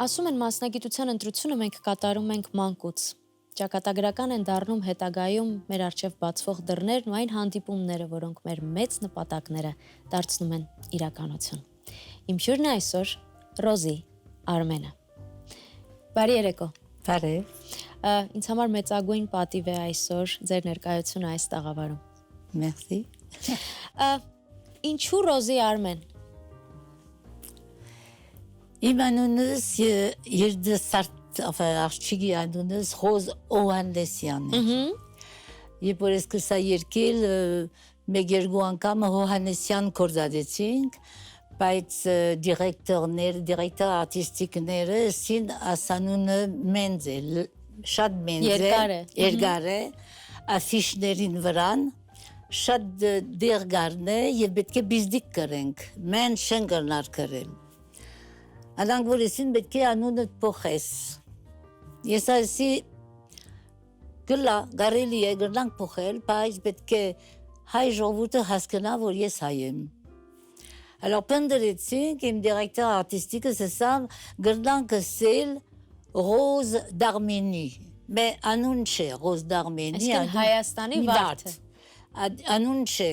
Ասում են մասնագիտության ընտրությունը մենք կատարում ենք մանկուց։ Ճակատագրական են դառնում հետագայում մեր առջև բացվող դռներն ու այն հանդիպումները, որոնք մեր մեծ նպատակները դարձնում են իրականություն։ Իմ հյուրն է այսօր Ռոզի Արմենը։ Բարի երեկո։ Բարի։ Ինձ համար մեծագույն պատիվ է այսօր ձեր ներկայությունը այս տաղավարում։ Մերսի։ Ինչու Ռոզի Արմեն։ Իմ անունս երդասարտ աղջիկի անունս Ռոզ Օհաննեսյանն է։ Երբ որ սկսա երկել մեկ երկու անգամ Օհաննեսյան կորզադեցինք, բայց դիրեկտոր արտիստիկները սին ասանունը մենձ է, շատ մենձ է, երկար է, աֆիշներին վրան, շատ դերգարն է և պետք է բիզդիկ կրենք, մեն շեն կրնար կրել։ Անանք որ եսին պետք է անունըտ փոխես։ Ես ասի գլա, գարելի է գրնանք փոխել, բայց պետք է հայ ժողովուրդը հասկանա, որ ես հայ եմ։ Alors պնդրեցինք, իմ դիրեկտոր արտիստիկը ասավ գրնանք ասել Ռոզ Դարմենի։ Մե անուն չէ, Ռոզ Դարմենի, Այսինքն Հայաստանի վարդը։ Անուն չէ։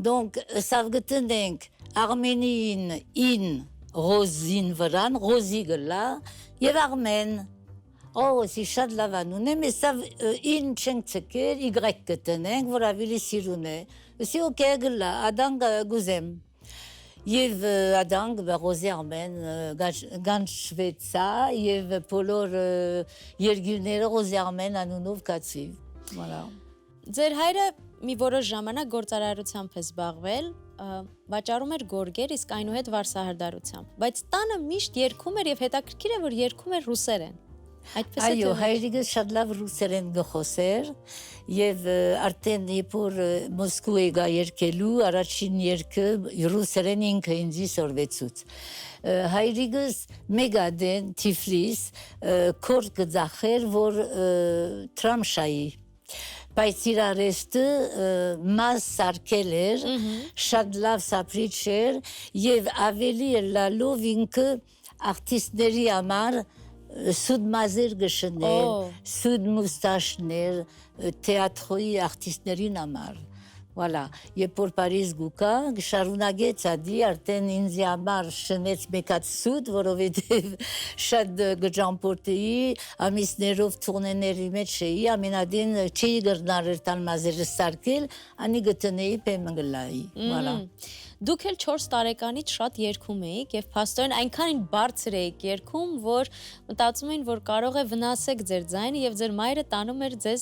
Donc սավ գտնենք Արմենիին ին Ռոզին վրան, Ռոզի գլա և Արմեն։ Սի շատ լավ անուն է, մեզ ին չենք ծկեր, իգրեք կտնենք, որ ավելի սիրուն է։ Սի ոկե գլա, ադանք գուզեմ։ Եվ ադանք Ռոզի Արմեն գան շվեցա և բոլոր երգիրները Ռոզի Արմեն անունով կացիվ։ Ձեր հայրը մի որոշ ժամանակ գործարարությամբ է զբաղվել, վաճառում էր գորգեր, իսկ այնուհետ վարսահարդարությամբ, բայց տանը միշտ երգում էր և հետաքրքիր է, որ երգում էր ռուսերեն։ Այո, հայրիկս շատ լավ ռուսերեն գխոսեր և արդեն երբ որ Մոսկու եկա երգելու, առաջին երգը ռուսերեն ինքը ինձի սորվեցուց։ Հայրիկս մեկ ադեն Թիֆլիս քոր կձախեր, որ տրամշայի բայց իր արեստը մաս սարքել էր, շատ լավ սապրիչ էր և ավելի լալով ինքը արտիստների համար սուդ մազեր գշներ, սուդ մուստաշներ, թեատրոյի արտիստներին համար։ Երբ որ Պարիզ գուկա, շարունակեց ադի, արդեն ինձի համար շնեց մեկած սուդ, որովհետև շատ գջամպորտեի, ամիսներով թուրնեների մեջ էի, ամենադին չէի գրնար էր տան մազերը սարկել, անի գտնեի պեմգլայի, Դուք էլ 4 տարեկանից շատ երգում էիք և փաստորեն այնքան բարձր էիք երգում, որ մտածում էին, որ կարող է վնասեք ձեր ձայնը և ձեր մայրը տանում էր ձեզ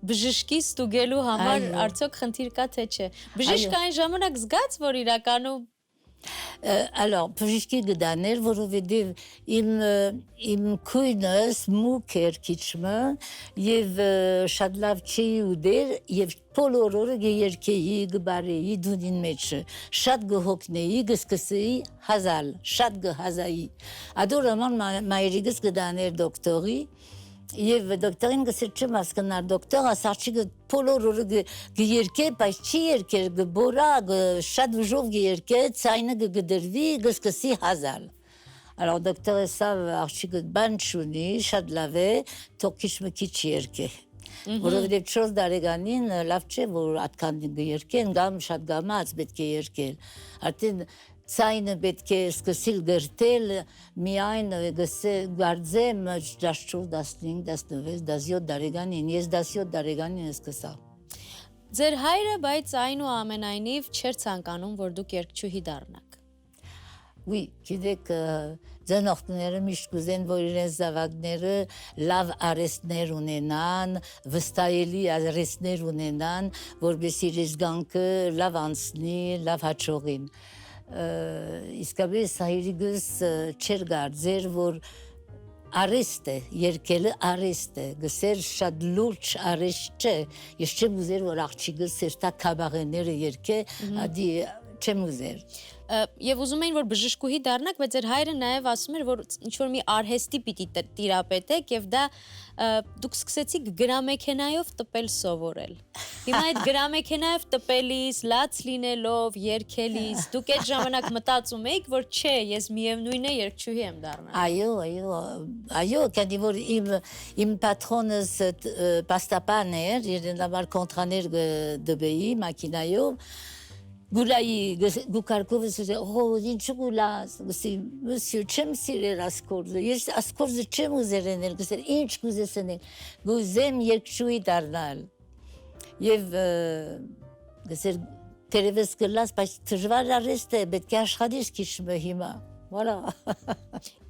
բժշկի ստուգելու համար արդյոք խնդիր կա թե չէ։ Բժիշկը այն ժամանակ զգաց, որ իրականում Alors, բժիշկի գդաներ, որովհետև իմ քույնս մուկ էր քիչմը և շատ լավ չի ուդեր և բոլոր օրը գերքեի, գբարեի դունին մեջը, շատ գհոգնեի, գսկսեի հազալ, շատ գհազայի։ Ադոր աման մայրիկս գդաներ դոկտորի և դոկտորին գսեր չեմ ասկնար դոկտոր, ասարչիկը բոլոր օրը գերքե, բայց չի երքեր, գբորա, շատ վժով գերքե, ծայնը գդրվի, գսկսի հազալ։ Alors դոկտորը սավ աղջիկը բան չունի, շատ լավ է, թող քիչ մկիչ երքե։ Որովհետև 4 տարեկանին լավ չէ, որ ատքան գերքեն, գամ շատ գամած պետք է երքել։ Արդեն ծայնը պետք է սկսիլ գրտել, միայն գարձեմ 14-15-16-17 տարեկանին, ես 17 տարեկանին սկսա։ Ձեր հայրը, բայց այնուամենայնիվ չէր ցանկանում, որ դուք երգչուհի դառնաք։ Oui, գիտեք, ձնողները միշտ կուզեն, որ իրենց զավակները լավ արեստներ ունենան, վստահելի արեստներ ունենան, որպես իրենց գանքը լավ անցնի, լավ հաջողին։ Իսկապես հայրիկս չեր գարձեր, որ արեստ է, երգելը արեստ է, գսեր շատ լուրջ արեստ չէ, ես չեմ ուզեր, որ աղջիկս սերտա կաբաղեները երգե, ադի չեմ ուզեր։ Եվ ուզում էին, որ բժշկուհի դառնաք, բայց ձեր հայրը նաև ասում էր, որ ինչ-որ մի արհեստի պիտի տիրապետեք և դա դուք սկսեցիք գրամեքենայով տպել սովորել։ Հիմա այդ գրամեքենայով տպելիս, լաց լինելով, երգելիս, դուք այդ ժամանակ մտածում եք, որ չէ, ես միևնույն է երգչուհի եմ դառնալ։ Այո, քանի որ իմ պատրոնս պաստապան էր, իրեն համար կոնտրաներ դբեի մակինայով, գուլայի գուկարկովս ինչ գուլաս, monsieur չեմ սիրել ասկորձը, ես ասկորձը չեմ ուզել ենել, գսել ինչ կուզեսնել, գուզեմ երգչուհի դառնալ։ Եվ գսել Terevez կլաս, բայց դժվար արեստ է, պետք է աշխատես քիչը հիմա։ Voilà։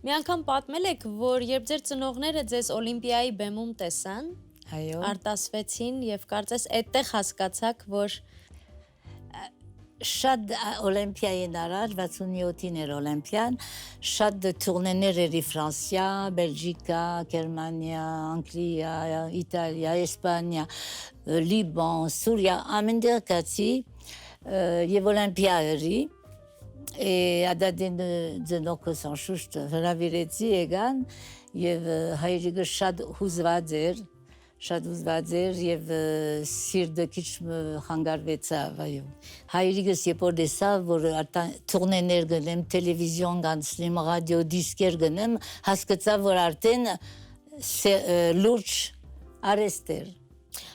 Մի անգամ պատմել եք, որ երբ ձեր ծնողները ձեզ Օլիմպիայի բեմում տեսան, Այո։ արտասվեցին եւ կարծես այդտեղ հասկացաք, որ Շատ Օլիմպիային առաջ 67-ին էր Օլիմպիան, շատ տուրնեներ երի Ֆրանսիա, Բելգիկա, Գերմանիա, Անգլիա, Իտալիա, Իսպանիա, Լիբան, Սուրիա, ամենտեղ կացի եւ Օլիմպիա երի։ Ադադին ձնոքս անշուշտ հրավիրեցի եկան եւ հայրիկը շատ ուզված էր եւ սիրտը քիչ խանգարվեցավ, այո։ Հայրիկս երբ որ տեսավ, որ տուրնեներ գնեմ, տելևիզիոն կանցնեմ, ռադիո դիսկեր գնեմ, հասկացավ, որ արդեն լուրջ արեստ էր։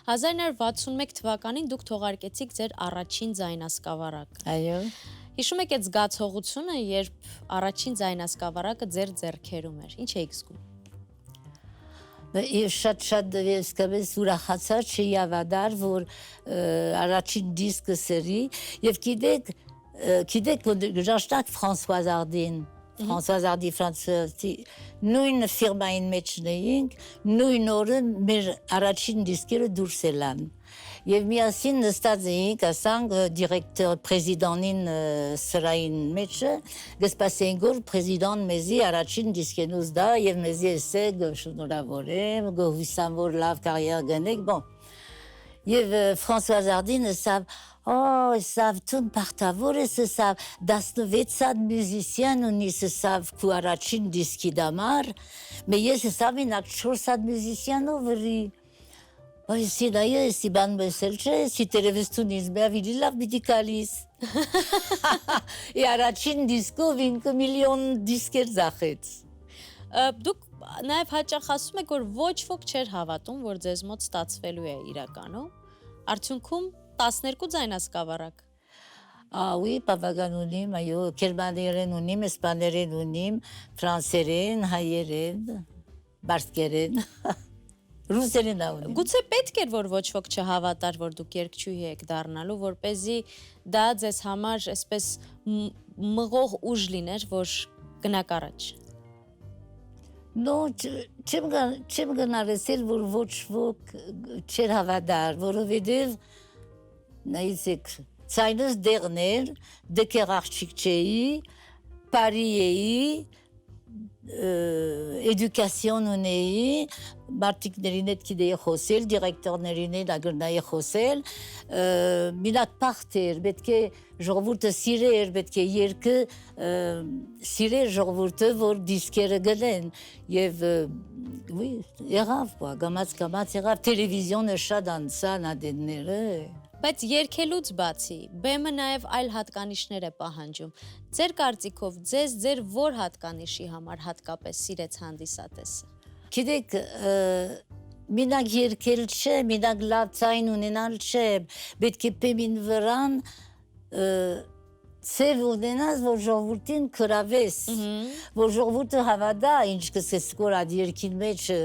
1961 թվականին դուք թողարկեցիք ձեր առաջին ձայնասկավառակ։ Այո։ Հիշում եք այդ զգացողությունը, երբ առաջին ձայնասկավառակը ձեր ձեռքերում էր։ Ինչ էիք զգում։ Շատ սկսես ուրախացա չի ավադար, որ առաջին դիսկս երի եւ գիտեք որ ժաշտակ Ֆրանսուազ Արդին Ֆրանսուազ Արդի ֆրանսիացի նույն ֆիրմային մեջ էինք, նույն օրը մեր առաջին դիսկերը դուրս ելան։ Եվ միասին նստած էինք, ասանք դիրեկտոր պրեզիդանին սրային մեջը, գսպասենք որ պրեզիդան մեզի առաջին դիսկենուզ դա եւ մեզի էսեգ շնորհավորեմ, գոհվիսամ որ լավ կարիեր գնեք, bon։ Եվ Ֆրանսուազ Արդին ասավ, սավ տուն պարտավոր է, սավ 16 մյուզիսյան ունի, սավ քու առաջին դիսկի դամար, ես սավ ինակ 400 մյուզիսյանով երի։ Բայց սիդայը սի բան մսել չէ, սի տերևստուն ինձ բավիլի լավ բիդի կալիս։ Առաջին դիսկով ինքը միլիոն դիսկեր ձախեց։ Դուք նաև հաճախ ասում եք, որ ոչ ոք չէր հավատում, որ ձեզ մոտ ստացվելու է իրականում։ Արդյունքում 12 ձայնասկավառակ։ Oui, բավական ունիմ, այո, գերմաներեն ունիմ, իսպաներեն ունիմ, ֆրանսերեն, հայերեն, բարսկերեն, ռուսերեն ունիմ։ Գուցե պետք էր, որ ոչ ոք չհավատար, որ դուք երգչուհի եք դառնալու, որպեսզի դա ձեզ համար այսպես մղող ուժ լիներ, որ գնաք առաջ։ No, չեմ գնալեսել, որ ոչ ոք չեր հավատար, որովհետև նայեցեք, ցայնս դեղներ, դեկեր աղջիկ չէի, Պարի էի, էդուկացիոն ունեի, մարդիկներին հետ գիտեի խոսել, դիրեկտորներին հետ ագրնայի խոսել, մինակ պարտ էր, պետք է ժողովուրդը սիրեր, պետք է երկը սիրեր ժողովուրդը, որ դիսկերը գնեն, եւ եղավ, գամած եղավ, տելևիզիոնը շատ անցան ադենները, Բայց երգելուց բացի, բեմը նաև այլ հատկանիշներ է պահանջում։ Ձեր կարծիքով, ձեր որ հատկանիշի համար հատկապես սիրեց հանդիսատեսը։ Գիտեք, մինակ երգել չէ, մինակ լավ ձայն ունենալ չէ, պետք է բեմին վրան ծև ունենաս, որ ժողովուրդին կրավես, որ ժողովուրդը հավատա ինչ կսես կոր այդ երգին մեջը,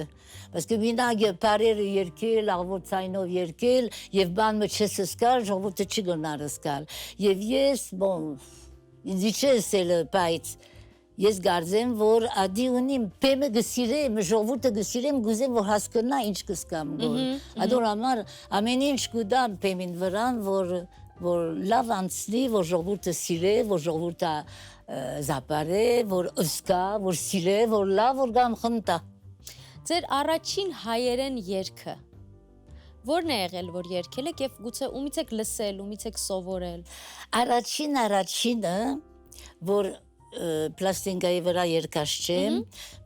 Parce que մինակ պարերը երգել, աղվոր ցայնով երգել եւ բան մը չես սկալ, ժողովուրդը չի գնար սկալ։ Եվ ես, ինձ չէ ասել, բայց ես գարձեմ, որ ադի ունիմ բեմը գսիրեմ, ժողովուրդը գսիրեմ, գուզեմ որ հասկանա ինչ կսկամ գոր։ Ադոր համար ամեն ինչ կուտամ բեմին վրան, որ լավ անցնի, որ ժողովուրդը սիրե, որ ժողովուրդը զապարե, որ ըսկա, որ սիրե, որ լավ որ գամ խնդա։ Ձեր առաջին հայերեն երգը որն է եղել, որ երգել եք եւ գուցե ումից եք լսել, ումից եք սովորել։ Առաջինը, որ պլաստինկայի վրա երկաշչեմ,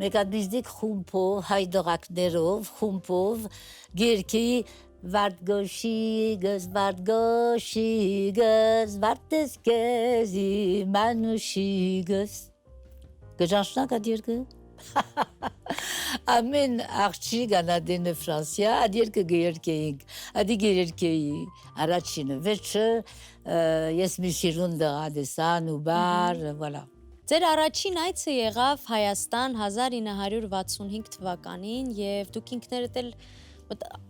մեկ ադմիզդիկ խումբով, հայ դողակներով, խումբով, գերքի Vardgoshigos, Vardgoshigos, Varteskezi, Manushigos. Que j'enchante à dire que? Amen, Archig, Anadene Francia, à dire que Geirkeig, à dire Geirkei, Arachine, Veche, Yes Mishirunda, Desan, Ubar, voilà. Ձեր առաջին այցը եղավ Հայաստան 1965 թվականին եւ դուք ինքներդ էլ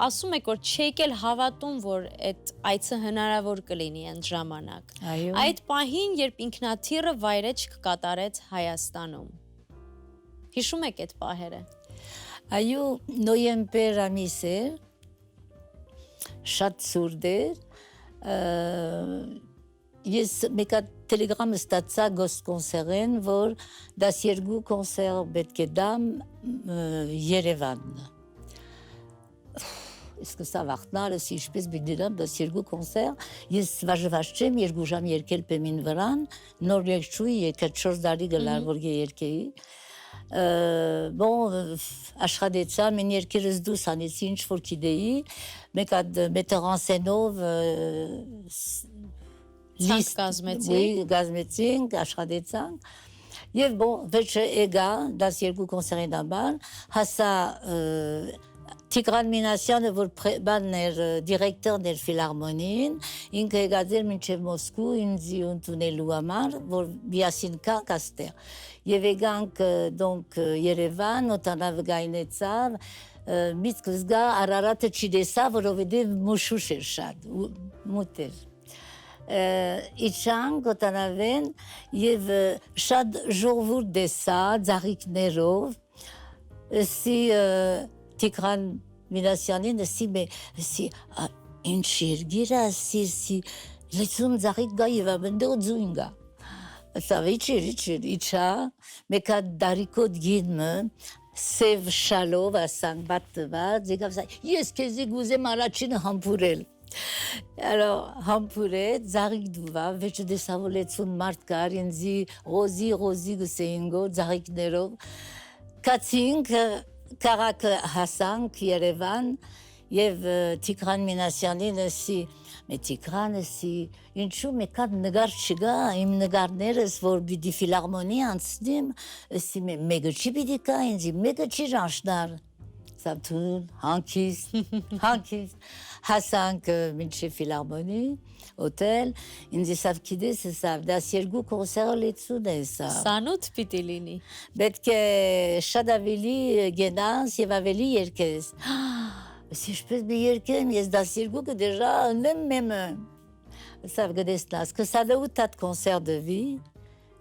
ասում եք որ չեք էլ հավատում որ այդ այցը հնարավոր կլինի այն ժամանակ։ Այո։ Այդ պահին երբ ինքնաթիռը վայրեջք կատարեց Հայաստանում։ Հիշում եք այդ պահերը։ Այո, նոյեմբեր ամիս էր, շատ ցուրտ էր, ես մեկ տելեգրամ ստացա գոսկոնսերեն, որ 12 կոնսեր պետք է դամ Երևան։ Իսկ սա վախտնարս ինչպես բիդիրամ 12 կոնսեր, ես վաժվաշ չեմ 2 ժամ երկել պեմին վրան, նոր երկչույի եկա 4 դարի գլար որ երկեի, bon, աշխատեցա, մեն երկերս դուս անեցի ինչ որ գիտեի, մեկ այդ մետեղ անսենով Ցանկ կազմեցինք, աշխատեցանք, եւ bon, վերջը եկա 12 կոնսերին դամբան, հասա Տիգրան Մինասյանը, որ բանն էր, դիրեկտորն էր ֆիլհարմոնիին, ինքը եկած էր մինչև Մոսկու, ինձի ընդունելու համար, որ միասին կանք աստեղ։ Եվ եկանք donc Երևան, օտանավ գայնեցավ, միտքս գա Արարատը չդեսա, որովհետև մուշուշ էր շատ, մութ էր։ Իջանք օտանավեն եւ շատ ժողովուրդ դեսա, ձաղիկներով, սի Տիգրան Մինասյանին սի ինչ երգիր է, սի լեցում ձաղիկ գա եւ ամենտեղ ձույն գա։ Սա իջա, մեկ հատ դարիկոտ գինը, սև շալով ասանք բատված, եկավ սա, ես քեզի գուզեմ առաջինը համբուրել։ Alors, համբուրեց, ձաղիկ դուվա, վեճը դեսավորեցուն մարդ կար, ինձի ռոզի գսեինգո, ձաղիկներով, կացինք, Կարակը հասանք Երևան եւ Տիգրան Մինասյանին ասի, մե Տիգրանը ասի, ինչու մեկ հատ նկար չկա, իմ նկարներս որ պիտի ֆիլհարմոնի անցնեմ, ասի մեկը չի պիտի կա ինձ, մեկը չի ճանչնար։ Սաբթուն, հանքիստ, հասանք մինչև ֆիլհարմոնի, օտել, ինձ իսավ գիտես իսավ, 12 կոնսերը լեցուն է իսավ։ Սանութ պիտի լինի։ Պետք է շատ ավելի գենաս եւ ավելի երկես։ Ինչպես մի երկեմ, ես 12-ը դեժա ընեմ մեմը։ Իսավ գդեսնաս, 28 հատ կոնսեր դվի,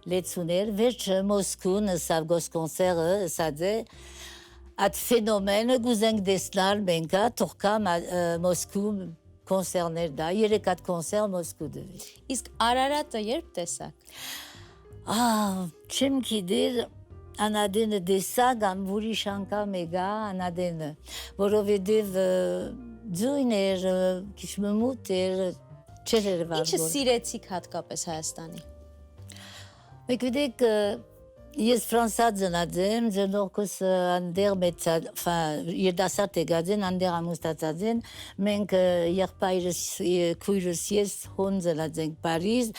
լեցուն էր, վերջը Մոսկուն, իսավ գոս կոնսերը, իսավ է, այդ ֆենոմենը գուզենք դեսնալ մենքա, թողքամ Մոսկու կոնսերներ դա, 3 հատ կոնսեր Մոսկու դվի։ Իսկ Արարատը երբ տեսաք։ Չեմ գիտեր անադենը դեսակ, ուրիշ անգամ եկա անադենը, որովհետև ձույն էր, քիչ մութ էր, չէր էր վարդոր։ Ինչը սիրեցիք հատկապես Հայաստանի։ Մեկ գիտեք, ես Ֆրանսա ծնած եմ, ծնողքս անդեր մեծած, երդասարդ եկած են, անդեր ամուսնացած են, մենք եղբայրս, քույրս ես հոն ծնած ենք Փարիզ,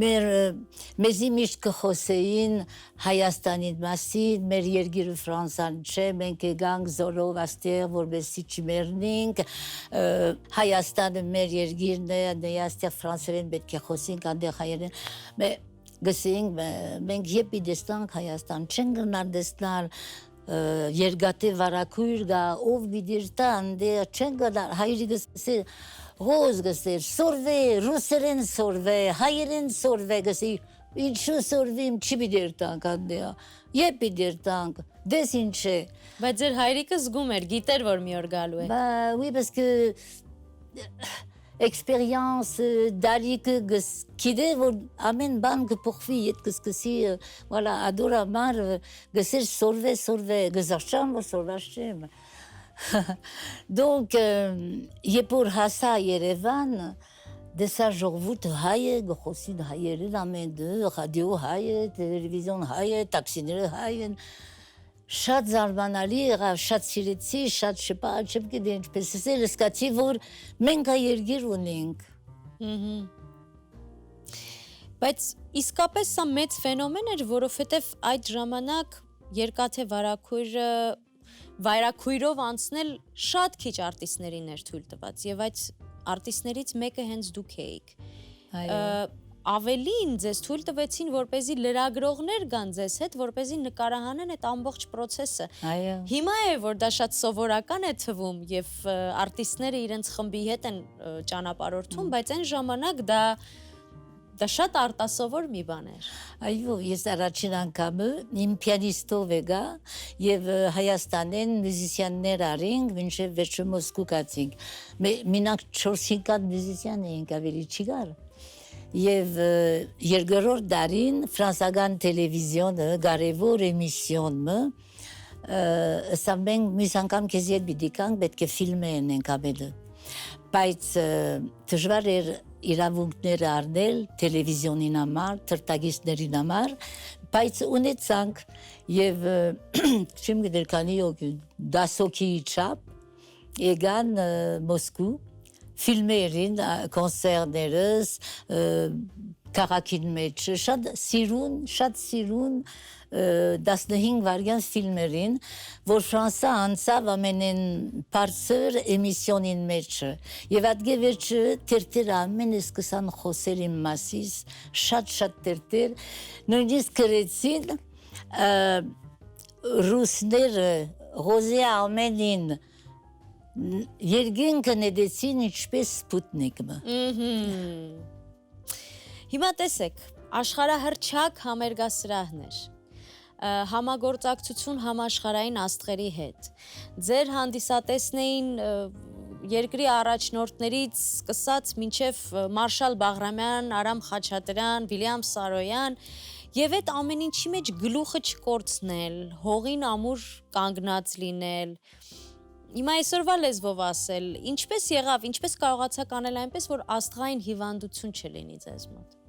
մեզի միշտ կխոսեին Հայաստանի մասին, մեր երկիրը Ֆրանսան չէ, մենք եկանք զորով աստեղ, որպեսզի չմեռնենք, Հայաստանը մեր երկիրն է, այստեղ ֆրանսերեն պետք է խոսենք, անդեր հայերեն, գսենք, մենք եպի դեստանք Հայաստան, չեն գնար դեստանալ երգատե վարակույր գա, ով բիդիր տան, չեն գնար, հայրի գսեր, ռոզ գսեր, սորվե, ռուսերեն սորվե, հայերեն սորվե գսեր, ինչու սորվիմ, չի բիդիր տանք անդեա, եպ բիդիր տանք, դես ինչ է։ Բայց ձեր հայրիկը զգում էր, գիտեր, որ մի օր գալու է։ Oui, parce que expérience դալիքը գիտե որ ամեն բան կփոխվի իդ կսկսի voilà adorամար գսեր սորվե գզարչան որ սորվաշ չեմ donc երբ որ հասա Երևան դեսա ժողովուրդ հայ է գխոսին հայերեն ամեն դե ռադիո հայ է տելևիզիոն հայ է տաքսիները հայ են շատ զարմանալի եղավ, շատ սիրեցի, շատ շփա, չգիտեմ ինչպես ասել, սկացի որ մենք այ երգիր ունենք։ Բայց իսկապես սա մեծ ֆենոմեն էր, որովհետև այդ ժամանակ երկաթե վայրաքույրով անցնել շատ քիչ արտիստներին էր թույլ տված եւ այդ արտիստներից մեկը հենց դուք էիք։ Ավելին ձեզ թույլ տվեցին, որպեսզի լրագրողներ գան ձեզ հետ, որպեսզի նկարահանեն այդ ամբողջ process-ը։ Այո։ Հիմա է, որ դա շատ սովորական է թվում եւ արտիստները իրենց խմբի հետ են ճանապարհորդում, բայց այն ժամանակ դա շատ արտասովոր մի բան էր։ Այո, ես առաջին անգամը իմ պիանիստով եկա եւ Հայաստանեն մյուզիսյաններ արինք, մինչեւ վերջը Մոսկու գացինք։ Մենակ 4-5 հատ մյուզիսյան էինք, ավելի չի գար։ Եվ երկրորդ դարին ֆրանսական տելևիզիոնը կարևոր էմիսիոնը սա մենք մյուս անգամ քեզ հետ պիտի կանք, պետք է ֆիլմեր ենք ամենը։ Բայց դժվար էր իրավունքները առնել տելևիզիոնին համար, թղթակիցներին համար, բայց ունեցանք եւ չեմ գիտեր քանի դասոքի չափ եկան Մոսկու ֆիլմերին, կոնցերտներս, քաղաքին մեջ շատ սիրուն 15 վարյան ֆիլմերին, որ Ֆրանսա անցավ ամենեն բարձր էմիսիոնին մեջ։ Եվ ադգե վերջը տերտեր ամենը սկսան խոսել իմ մասիս, շատ տերտեր, նույնիսկ գրեցին ռուսները Ռոզե Արմենին երկինքը նետեցին ինչպես Սպուտնիկը։ Հիմա տեսեք, աշխարհահռչակ համերգասրահն էր, համագործակցություն համաշխարհային աստղերի հետ։ Ձեր հանդիսատեսն էին երկրի առաջնորդներից սկսած մինչև Մարշալ Բաղրամյան, Արամ Խաչատրյան, Վիլյամ Սարոյան, եւ այդ ամեն ինչի մեջ գլուխը չկորցնել, հողին ամուր կանգնած լինել։ Հիմա այսօրվա լեզվով ասել, ինչպես եղավ, ինչպես կարողացաք անել այնպես, որ աստղային հիվանդություն չլինի ձեզ մոտ։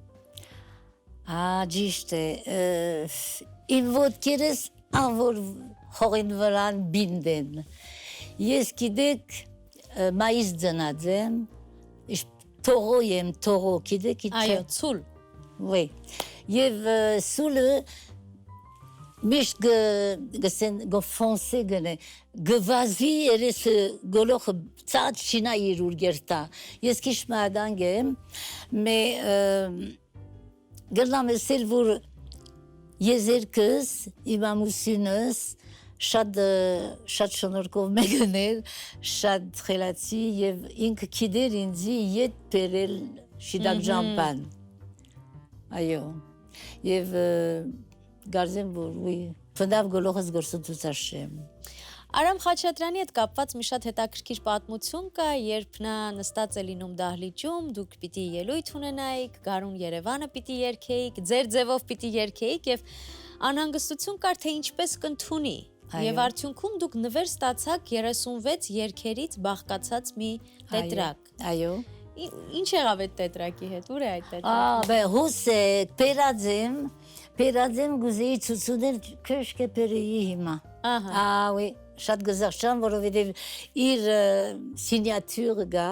Ճիշտ է, իմ ոտքերս անոր հողին վրան բինդեն։ Ես գիտեք մայիս ծնած եմ, թողո եմ, գիտեք ինչ։ Այո, ցուլ։ Oui, եւ սուլը միշտ գոֆոնսե գնե գվազի երես գոլոխ ծած չինա իրուր գերտա։ Ես քիչ մադանգ եմ, մե գլամ ասել որ եզերքս իմամուսինս շատ շնորհքով մեկներ, շատ խելացի եւ ինքը գիտեր ինձի ետ բերել շիդակ ջամպան։ Այո։ Եվ գարզեմ որ ուի ֆնդավ գոլոխս գործընթաց աշխեմ։ Արամ Խաչատրյանի հետ կապված մի շատ հետաքրքիր պատմություն կա, երբ նա նստած է լինում դահլիճում, դուք պիտի ելույթ ունենայիք, Գարուն Երևանը պիտի երգեիք, ձեր ձևով պիտի երգեիք եւ անհանգստություն կար թե ինչպես կընդունի։ Եվ արդյունքում դուք նվեր ստացաք 36 երգերից բաղկացած մի տետրակ։ Այո։ Ինչ եղավ այդ տետրակի հետ, ուր է այդ տետրակը։ Բե հուսե պերաձեմ գուզեի ցուցունել քրշկե պերեի հիմա։ Ահա։ Oui, շատ գզախշան, որովհետև իր սինյատյուրը գա,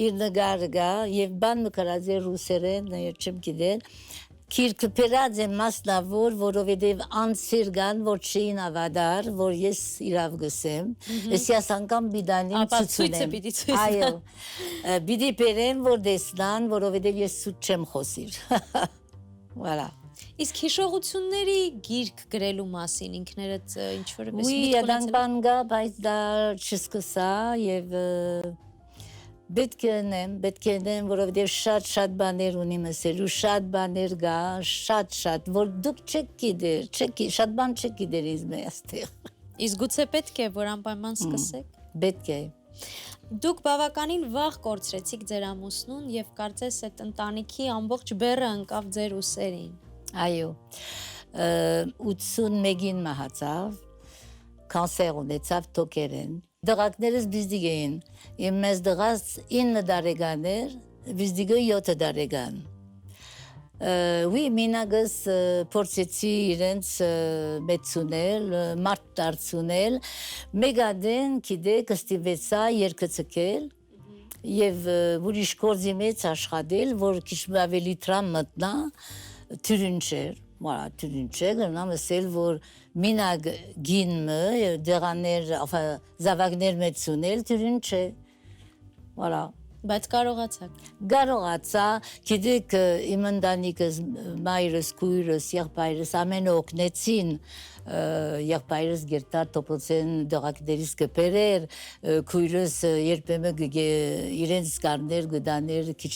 իր նգարը գա, եւ բան մկրած է ռուսերեն, չեմ գիտել, քիրքը պերած է մասնավոր, որովհետև անցիր գան, որ չէին ավադար, որ ես իրավ գսեմ, ես անգամ բիդանին ցույցը պիտի ցույց այո, բիդի պերեմ, որ դեսնան, որովհետև ես սուտ չեմ խոսիր, voilà. Իսկ հիշողությունների գիրք գրելու մասին ինքներդ ինչ-որ Oui, ադանք բան գա, բայց դա չսկսա եւ պետք է նեմ, որովհետև շատ բաներ ունիմ ասելու, շատ բաներ գա, շատ, որ դուք չեք գիտեր, շատ բան չեք գիտեր ինձ մեստեղ։ Իսկ գուցե պետք է, որ անպայման սկսեք։ Պետք է։ Դուք բավականին վաղ կորցրեցիք ձեր ամուսնուն եւ կարծես այդ ընտանիքի ամբողջ բեռը ընկավ ձեր ուսերին։ Այո, 81-ին մահացավ, կանսեր ունեցավ թոքերեն։ Դղակներս բիզդիգ էին, իմ մեզ դղած 9 դարեգան էր, բիզդիգը 7 դարեգան։ Oui, մինագս փորձեցի իրենց մեծունել, մարդ դարձունել, մեգադեն գիտեք ստիվեցա երկծկել եւ ուրիշ գործի մեջ աշխատել, որ քիչ ավելի տրամ մտնա թյուրինչեր, voilà, թյուրինչեր, նամսել որ մինագ գինը դրաներ, enfin, զավակներ մեծունել թյուրինչե, voilà. Բայց կարողացաք։ Կարողացա, գիտեք, իմ ընտանիքս, մայրս, քույրս, եղբայրս ամենը օգնեցին, եղբայրս գերտար տոպոցեն դղակներից կպերեր, քույրս երբեմն իրենց կարներ գդաներ քիչ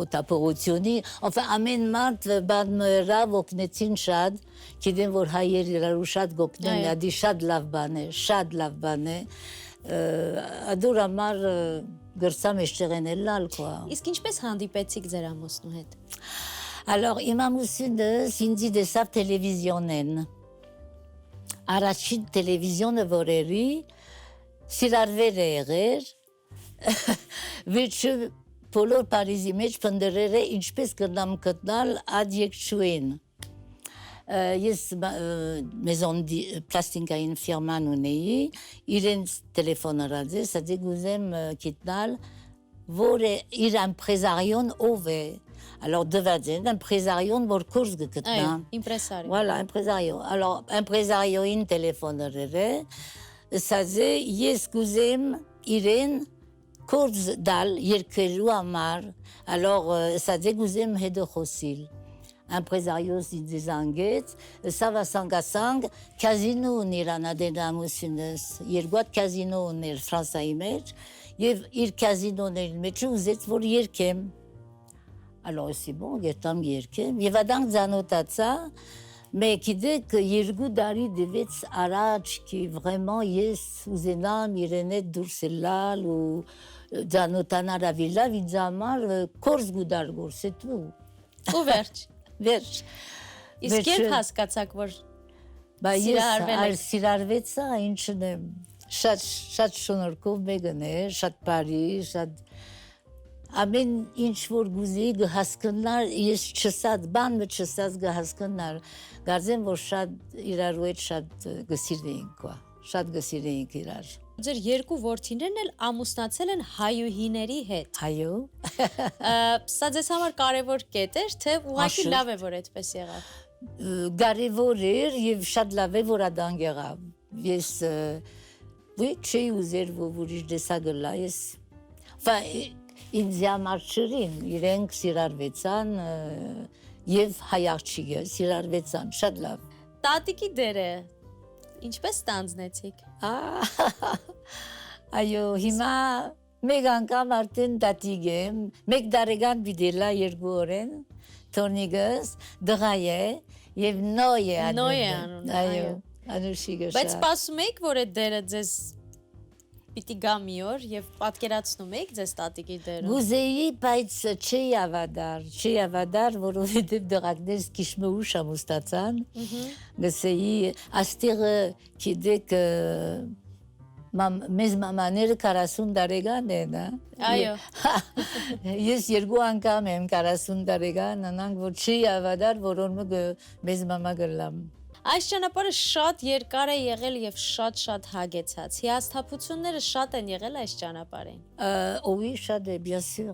օտապողությունի, enfin ամեն մարդ բան մրավ օգնեցին շատ, գիտեմ որ հայեր իրարու շատ գոկնեն, ադի շատ լավ բան է, ադուր համար գրսամ էշտեղեն լալ quoi. Իսկ ինչպես հանդիպեցիք ձեր ամուսնու հետ։ Alors իմ ամուսինը ինձ դեսավ տելևիզիոնեն։ Առաջին տելևիզիոնը որերի սիրարվեր է եղեր, վիճը բոլոր Փարիզի մեջ փնդրեր է ինչպես կնամ գտնալ ադ եկչուին։ Ես մեզոն պլաստիկային ֆիրման ունեի, իրենց տելեֆոնը ռադես, ասի գուզեմ գիտնալ, որ իր իմպրեզարիոն ով է, alors devadzen impresarion որ կուրս գտնա իմպրեսարիո voilà impresario alors impresarioին տելեֆոները ասացե ես գուզեմ իրեն կուրս դալ երկելու համար alors ասացե գուզեմ հետո խոսիլ impresarios դիզանգեց ça va սանգասանգ կազինո իրանադենամուսինս երկու կազինո ուներ Ֆրանսայի մեջ եւ իր կազինոների մեջ ուզեց որ երկեմ Alors c'est bon, գետամ երկեմ եւ adank զանոթացա mais գիտեք երկու տարի դվեց առաջ ki vraiment ես ուզենամ իրենե դուրս լալ ու զանոթանալ ավիլավ ինձ համար կորս գուդար գործ c'est tout ու վերջ իսկ երբ հասկացաք որ սիրարվեցա ինչն է շատ շնորհքով մեկն է շատ բարի շատ Ամեն ինչ որ գուզեի գհասկնար, ես չսած բան չսած գհասկնար, գարձեմ որ շատ իրարու հետ շատ գսիրեինք quoi, շատ գսիրեինք իրար։ Ձեր երկու որդիներն էլ ամուսնացել են հայուհիների հետ։ Այո։ Սա ձեզ համար կարևոր կետ էր, թե ուղղակի լավ է որ այդպես եղավ։ Կարևոր էր եւ շատ լավ է որ ադան եղավ։ Ես չի ուզեր որ ուրիշ դեսագլա ես։ Ինձ համար չրին, իրենք սիրարվեցան և հայաղջիկը սիրարվեցան, շատ լավ։ Տատիկի դերը, ինչպես ստանձնեցիք։ Այո, հիմա մեկ անգամ արդեն տատիկ եմ, մեկ դարեգան բիդելա երկու օրեն, թորնիգս, դղա է և նոյ է անունը։ Նոյ է անունը, այո, անուշիկը շատ։ Բայց սպասում էիք, որ այդ դերը ձեզ պիտի գա մի օր եւ պատկերացնում եք ձեզ տատիկի դերը։ Գուզեի, բայց չի ավադար, որովհետեւ դղակներս քիչ ուշ ամուսնացան։ Գսեի, աստեղը գիտեք մեզ մամաները 40 տարեկան են, Այո։ Ես երկու անգամ եմ 40 տարեկան, անանք որ չի ավադար, որոնը մեզ մամա գլամ։ Այս ճանապարհը շատ երկար է եղել եւ շատ հագեցած։ Հիասթափությունները շատ են եղել այս ճանապարհին։ Oui, շատ է, bien sûr։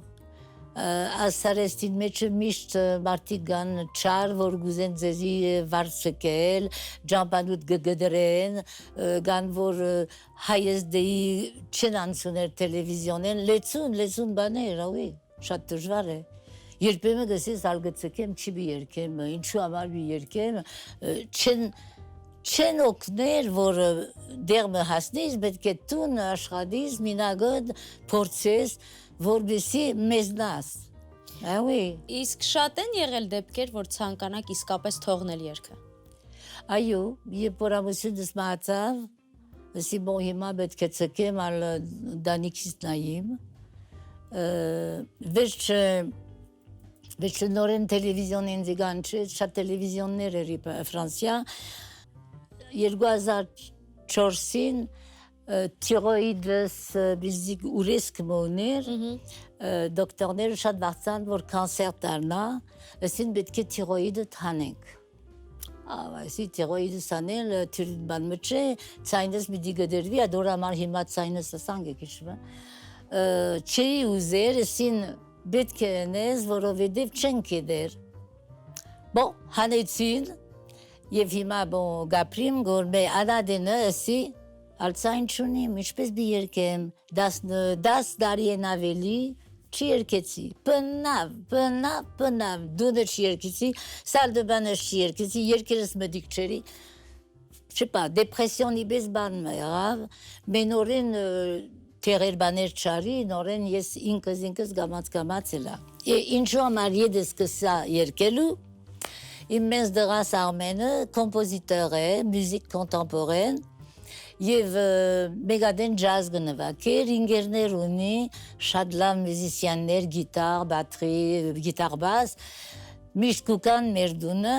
Ասարեստին մեջ միշտ մարդիկ կան չար, որ գուզեն ձեզի վարձկել, ջամպանուտ գգդրեն, կան որ հայեզդեի չեն անցուներ տելևիզիոնեն, լեցուն բաներ, oui, շատ դժվար է։ Երբեմն գսես ալգծկեմ չի բի երկեմ, ինչու համար բի երկեմ, չեն օգներ, որ դերմը հասնես, պետք է տուն աշխատիս, մինագոդ փորձես, որպեսզի մեզնաս։ Oui։ Իսկ շատ են եղել դեպքեր, որ ցանկանաք իսկապես թողնել երգը։ Այո, երբ որ ամուսինս մահացավ, ասի բոն հիմա պետք է ցկեմ ալ դանիքից նայիմ, Վերջ նորեն տելևիզիոն ինձ գանչեց, շատ տելևիզիոններ էր Ֆրանսիա, 2004-ին Թիրոիդս բիզիկ ուրեսկ մոներ, դոկտորները շատ վախցան, որ կանսեր դառնա, ասին պետք է թիրոիդը թանենք։ Այսի թիրոիդը սանել թիրոիդ բան մչէ, ցայնս մի դիգդերվի, ադոր համար հիմա ցայնս ասանք քիչվա։ Չի ուզեր, ասին պետք է նես, որովհետև չեն կeder։ Bon, հանեցին, եւ հիմա bon գապրիմ գորմե ադադենը ասի Ալցայն չունիմ, ինչպես բի երկեմ, 10 տարի են ավելի, չի երկեցի, բնավ, դունը չի երկեցի, սալդը բանը չի երկեցի, երկերս մդիկ չերի, չպա, դեպրեսիոնի բես բան մը եղավ, մենորեն թեղեր բաներ չարի, նորեն ես ինքս գամած էլա, ինչու համար եդս կսա երկելու, իմ մեզ դղաս Արմենը կոմպոզիտոր է, մյուզիկ կոնտեմպորեն, Եվ մեգադեն ջազ գնվակեր, ինգերներ ունի, շատ լավ մյուզիսյաններ, գիտար, բատրի, գիտար բաս, միշտ կուկան մեր դունը,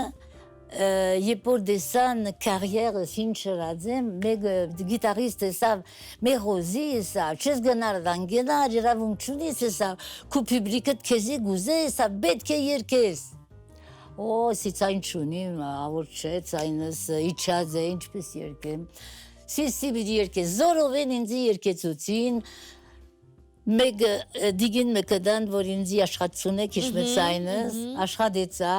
երբ որ դեսան կարիերս ինչ հրածեմ, մեկ գիտարիստ էսավ, մեր հոզի էսավ, չես գնար դանգենար, երավում չունիս էսավ, կու պիբլիկըտ քեզի գուզե էսավ, պետք է երկես։ Սի ցայն չունիմ,ավոր չէ, ցայնս իչած է, ինչպես երկեմ։ Սի բիդի երկես, զորովեն ինձի երկեցուցին, մեկ դիգին մը կդան, որ ինձի աշխատցուն է քիշմը ցայնս, աշխատեցա,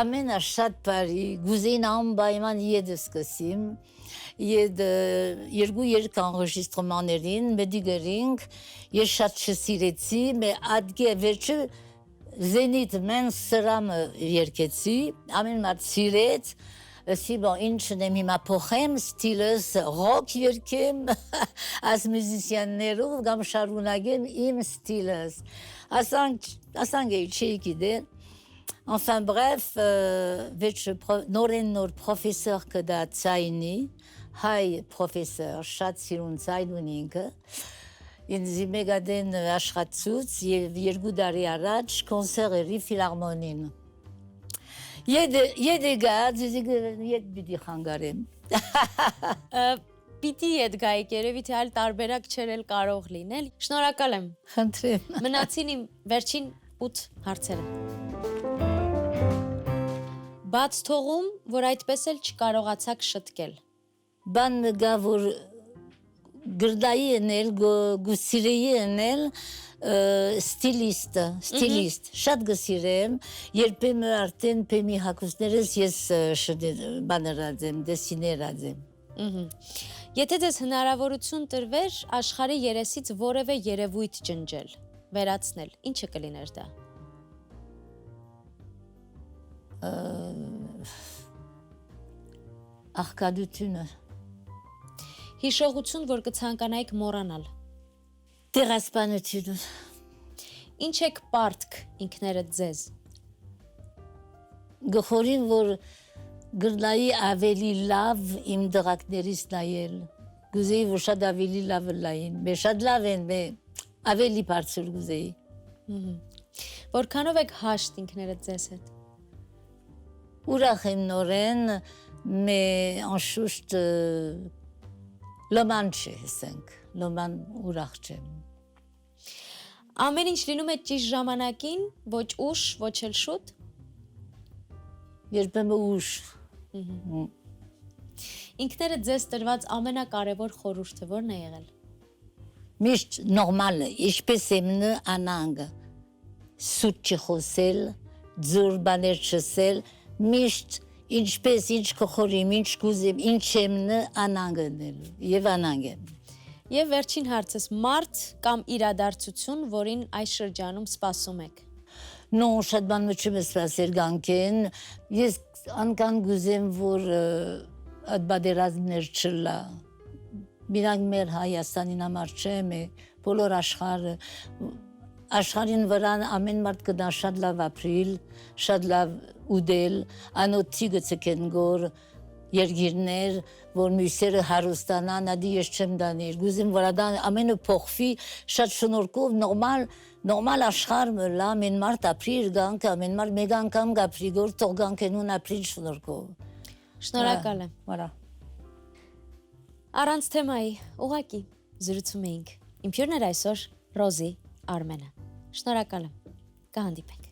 ամեն շատ բարի, գուզեին անբայման եդս կսիմ, երկու երկ անրեժիստրմաներին, մեդիգերինք, ես շատ չսիրեցի, մե ադգե վերջը զենիտ մեն սրամը երկեցի, ամեն մարդ սիրեց, Սի բոն ինչն եմ հիմա փոխեմ, ստիլս ռոք երկեմ, աս մյուզիսյաններով կամ շարունակեմ իմ ստիլս, ասանք էի չի գիտեր, Enfin bref, նորեն նոր պրոֆեսոր կդա ցայնի, հայ պրոֆեսոր, շատ սիրուն ցայն ունի ինքը, ինձի մեգադեն աշխատցուց և երկու տարի առաջ կոնսեր երի ֆիլարմոնին, Եդեգա, եդ բիդի խանգարեմ։ Պիտի եդ գայիք երևի թե այլ տարբերակ չերել կարող լինել։ Շնորհակալ եմ։ Խնդրեմ։ Մնացին իմ վերջին 8 հարցերը։ Բաց թողում, որ այդպես էլ չկարողացաք շտկել։ Բան գա, որ գրդայի ենել, գուսիրեի ենել, ստիլիստ, շատ գսիրեմ, երբեմն արդեն պեմի հակուսներս ես բաներած եմ, դեսիներած եմ։ Եթե ձեզ հնարավորություն տրվեր աշխարհի երեսից որևէ երևույթ ջնջել, վերացնել, ինչը կլիներ դա։ Աղքատությունը։ Հիշողություն, որ կցանկանայիք մոռանալ։ Դերասպանությունը։ Ինչ եք պարտք ինքներդ ձեզ։ Գխորին, որ գրնայի ավելի լավ իմ դղակներից նայել։ Գուզեի, որ շատ ավելի լավ լային։ Մեր շատ լավ են, ավելի բարձր գուզեի։ Որքանով եք հաշտ ինքներդ ձեզ հետ։ Ուրախ եմ նորեն, անշուշտ լոման չէ հսենք, լոման ուրախ չեմ։ Ամեն ինչ լինում է ճիշտ ժամանակին, ոչ ուշ, ոչ էլ շուտ։ Երբեմն ուշ։ Ինքներդ ձեզ տրված ամենակարևոր խորհուրդը ո՞րն է եղել։ Միշտ նորմալ է, ինչպես եմնը անանգը, սուտ չխոսել, ձուր բաներ չսել, միշտ ինչպես ինչ կխորիմ, ինչ կուզեմ, ինչ եմնը անանգնել և անանգ եմ։ Եվ վերջին հարցս, մարդ կամ իրադարձություն, որին այս շրջանում սպասում եք։ Non, շատ բան չեմ սպասել գանքեն, ես անկան գուզեմ, որ այդ բادرազմներ չլա, միրանք մեր Հայաստանին համար չեմ, բոլոր աշխարհին վրան ամեն մարդ կդա շատ լավ ապրիլ, շատ լավ ուդել, անոթի գծկեն գոր, երգիրներ, որ մյուսերը հարուստանան, ադի ես չեմ դաներ, գուզեմ որ ադան ամենը փոխվի, շատ շնորհքով նորմալ աշխարհ մլա, ամեն մարդ ապրիր գանք, ամեն մարդ մեկ անգամ գապրի գոր թող գանքենուն ապրիլ շնորհքով։ Շնորհակալ եմ։ Վրա։ Առանց թեմայի, ուղակի զրուցում էինք։ Իմ հյուրն էր այսօր Ռոզի Արմենը։ Շնորհակալ եմ։ Կհանդիպենք։